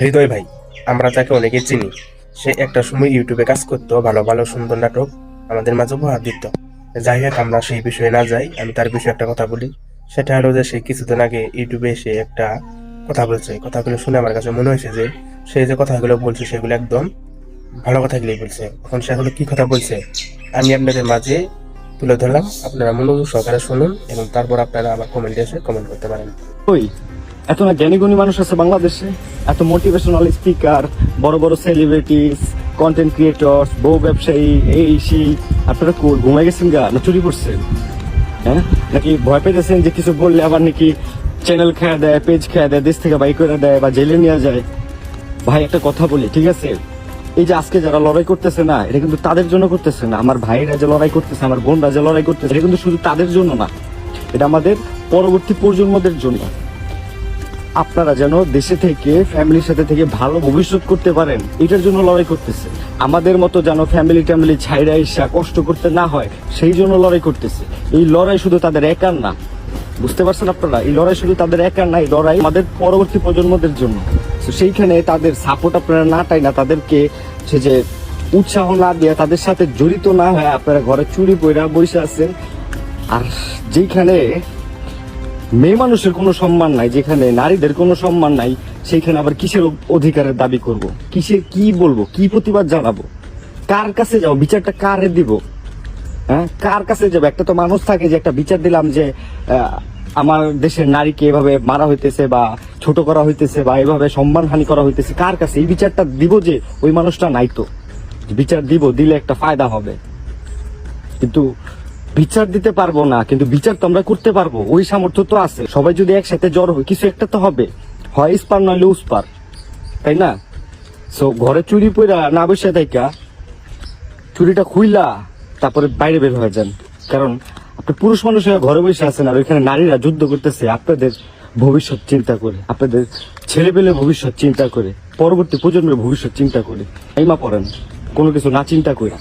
হৃদয় ভাই, আমরা তাকে অনেকে চিনি। সে একটা সময় ইউটিউবে কাজ করতো, ভালো ভালো সুন্দর নাটক আমাদের মাঝে উপহার দিত। যাই হোক, আমরা সেই বিষয়ে না যাই, আমি তার বিষয়ে একটা কথা বলি। সেটা হলো যে সে কিছুদিন আগে ইউটিউবে এসে একটা কথা বলছে। কথাগুলো শুনে আমার কাছে মনে হয়েছে যে সে যে কথাগুলো বলছে সেগুলো একদম ভালো কথাগুলোই বলছে। এখন সে হলো কি কথা বলছে আমি আপনাদের মাঝে তুলে ধরলাম, আপনারা মনোযোগ সহকারে শুনুন এবং তারপর আপনারা আবার কমেন্টে এসে কমেন্ট করতে পারেন। ওই এত না জ্ঞানী গুণী মানুষ আছে বাংলাদেশে, এত মোটিভেশনাল স্পিকার, বড় বড় সেলিব্রিটিস, কন্টেন্ট ক্রিয়েটর্স, বউ ব্যবসায়ী, এই সেই। আপনারা ঘুমাই গেছেন গা না চুরি করছেন? হ্যাঁ, নাকি ভয় পেতেছেন যে কিছু বললে আবার নাকি চ্যানেল খেয়া দেয়, পেজ খেয়া দেয়, দেশ থেকে বাই করে দেয় বা জেলে নিয়ে যায়? ভাই একটা কথা বলি, ঠিক আছে, এই যে আজকে যারা লড়াই করতেছে না, এটা কিন্তু তাদের জন্য করতেছে না। আমার ভাইরা যে লড়াই করতেছে, আমার বোনরা যে লড়াই করতেছে, এটা কিন্তু শুধু তাদের জন্য না, এটা আমাদের পরবর্তী প্রজন্মদের জন্য। আপনারা যেন দেশে থেকে ফ্যামিলির সাথে থেকে ভালো ভবিষ্যৎ করতে পারেন, এটার জন্য লড়াই করতেছে। আমাদের মতো যেন ফ্যামিলি ট্যামিলি ছাইরা ইসা কষ্ট করতে না হয়, সেই জন্য লড়াই করতেছে। এই লড়াই শুধু তাদের একার না, বুঝতে পারছেন আপনারা? এই লড়াই শুধু তাদের একার না, এই লড়াই আমাদের পরবর্তী প্রজন্মদের জন্য। তো সেইখানে তাদের সাপোর্ট আপনারা না টাই না, তাদেরকে সে যে উৎসাহ না দিয়ে, তাদের সাথে জড়িত না হয় আপনারা ঘরে চুরি পইরা বসে আছেন। আর যেখানে মেয়ে মানুষের কোনো সম্মান নাই, যেখানে নারীদের কোনো সম্মান নাই, সেইখানে আবার কিসের অধিকারের দাবি করব? কিসের কি বলবো, কি প্রতিবাদ জানাবো, কার কাছে যাও, বিচারটা কারে দিব? হ্যাঁ, কার কাছে যাবো? একটা তো মানুষ থাকে যে একটা বিচার দিলাম যে আমার দেশের নারীকে এভাবে মারা হইতেছে বা ছোট করা হইতেছে বা এভাবে সম্মানহানি করা হইতেছে, কার কাছে এই বিচারটা দিব? যে ওই মানুষটা নাই তো, বিচার দিব, দিলে একটা ফায়দা হবে। কিন্তু বিচার দিতে পারবো না, কিন্তু বিচার তো আমরা করতে পারবো, ওই সামর্থ্য তো আছে। সবাই যদি একসাথে জড়ো হয়, কিছু একটা তো হবে, হয় ইস্পার নইলে উস্পার, তাই না? সো ঘরে চুরি পইরা না বসে থাকা, চুরিটা খুইলা তারপরে বাইরে বের হয়ে যান। কারণ আপনি পুরুষ মানুষ হয়ে ঘরে বসে আছেন, আর ওইখানে নারীরা যুদ্ধ করতেছে আপনাদের ভবিষ্যৎ চিন্তা করে, আপনাদের ছেলেপেলের ভবিষ্যৎ চিন্তা করে, পরবর্তী প্রজন্মের ভবিষ্যৎ চিন্তা করে। এইমা পড়েন কোনো কিছু না চিন্তা করে।